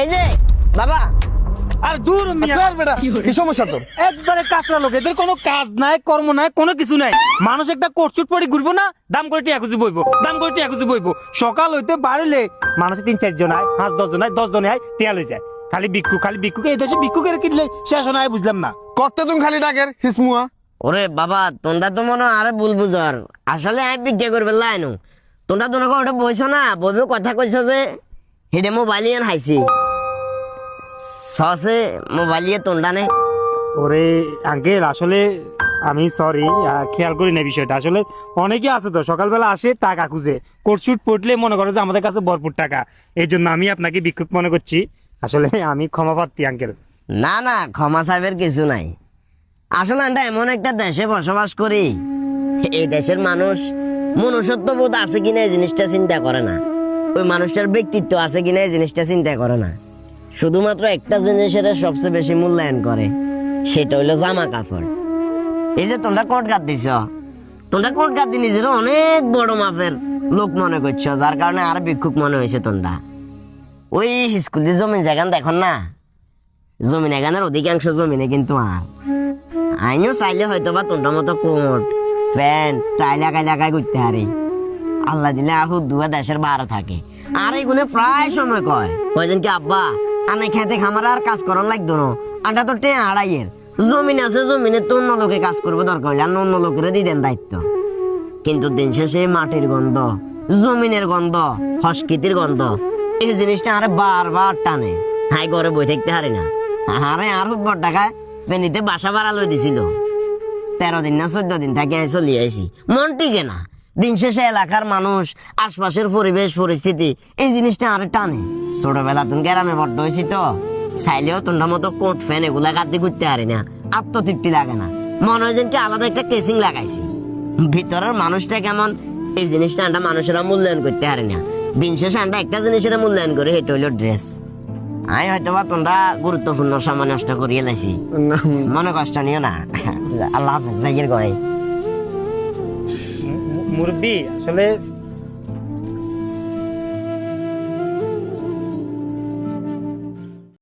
এই যে বাবা আর দূর মিয়া বেটা কি সমস্যা তোর? একবারে কাঁচরা লোক, এদের কোনো কাজ নাই, কর্ম নাই, কোনো কিছু নাই। মানুষ একটা কোটচুট পরে ঘুরবো না, দাম করে টিয়া খুঁজি বইবো, দাম করে টিয়া খুঁজি বইবো। সকাল হইতে বাড়িলে মানুষের 3-4 জন আয়, 5-10 জন আয়, 10 জনে আয়, টিয়া লই যায়। খালি ভিক্ষুক এই দেশে ভিক্ষুকের কিনলে শেষ হয় বুঝলাম না। কত তুমি খালি ডাকের হিসমুয়া? ওরে বাবা তোমরা তো মনে আরে ভুল বুঝর, আসলে আমি বিজ্ঞা করবে লাইনো। তোমরা তোমাকে ওটা বইছো না, বইবে কথা কইছো যে হেডে মোবাইল ইয়ান হাইছি সসে মোবাইল ইয়ে তোমরা নে। ওরে আঙ্কেল, আসলে আমি সরি, খেয়াল করি না বিষয়টা। আসলে অনেকে আছে তো সকালবেলা আসে টাকা খুঁজে, কোটশুট পড়লে মনে করে যে আমাদের কাছে ভরপুর টাকা, এই জন্য আমি আপনাকে ভিক্ষুক মনে করছি। আসলে আমি ক্ষমা প্রার্থী আঙ্কেল। না না ক্ষমা সাহেবের কিছু নাই। আসলে আমরা এমন একটা দেশে বসবাস করি, এই দেশের মানুষ মনুষ্যত্ব বোধ আছে কিনা এই জিনিসটা চিন্তা করে না, ওই মানুষটার ব্যক্তিত্ব আছে কিনা এই জিনিসটা চিন্তা করে না। শুধুমাত্র একটা জিনিসের সবচেয়ে বেশি মূল্যায়ন করে, সেটা হইলো জামা কাপড়। এই যে তোমরা কোট গাদ দিছ, তোমরা কোট গাদ দিয়ে নিজের অনেক বড় মাপের লোক মনে করছো, যার কারণে আর ভিক্ষুক মনে হয়েছে তোমরা। ওই স্কুলের জমিন জায়গান দেখো না, জমিন এখানের অধিকাংশ জমিনে কিন্তু আর আইনও চাইলে হয়তো বা তোমরা মতো কোট প্যান্ট টাই লাগাই করতে হারি। আল্লাহ দিলে আর দুয়া দেশের বাইরে থাকে, আর এইগুলো প্রায় সময় কয়জন কি আব্বা আনে খেতে খামার আর কাজ করার লাগতো না, আটা তো টে আড়াইয়ের জমিন আছে, জমিনে তো অন্য লোকে কাজ করবো দরকার হইলে অন্য লোকের দিয়ে দেন দায়িত্ব। কিন্তু দিন শেষে মাটির গন্ধ, জমিনের গন্ধ, সংস্কৃতির গন্ধ, এই জিনিসটা আরে বারবার টানে। হাই ঘরে বই থাকতে হারি না। আরে আর বড় টাকায় ফেনীতে বাসা ভাড়া লই দিছিল, 13 দিন না 14 দিন থাকি আমি চলি আইছি, মন টিকে না। দিন শেষে এলাকার মানুষ, আশপাশের পরিবেশ পরিস্থিতি, এই জিনিসটা আরে টানে। ছোটবেলা তুমি গ্রামে বড্ড হয়েছি তো, চাইলেও তোমরা মতো কোট ফ্যান এগুলা কাটতে ঘুরতে পারি না, আত্মতৃপ্তি লাগে না, মনে হয় যেন কি আলাদা একটা কেসিং লাগাইছি। ভিতরের মানুষটা কেমন এই জিনিসটা আমরা মানুষেরা মূল্যায়ন করতে পারি না। দিন শেষে আমরা একটা জিনিসের মূল্যায়ন করি, সেটা হইলো ড্রেস। আমি হয়তো বা তোমরা গুরুত্বপূর্ণ সময় নষ্ট করিয়ে লাইছি, মনে কষ্ট নিও না। আল্লাহ হাফেজ, জাগির গয়। মুরব্বী আসলে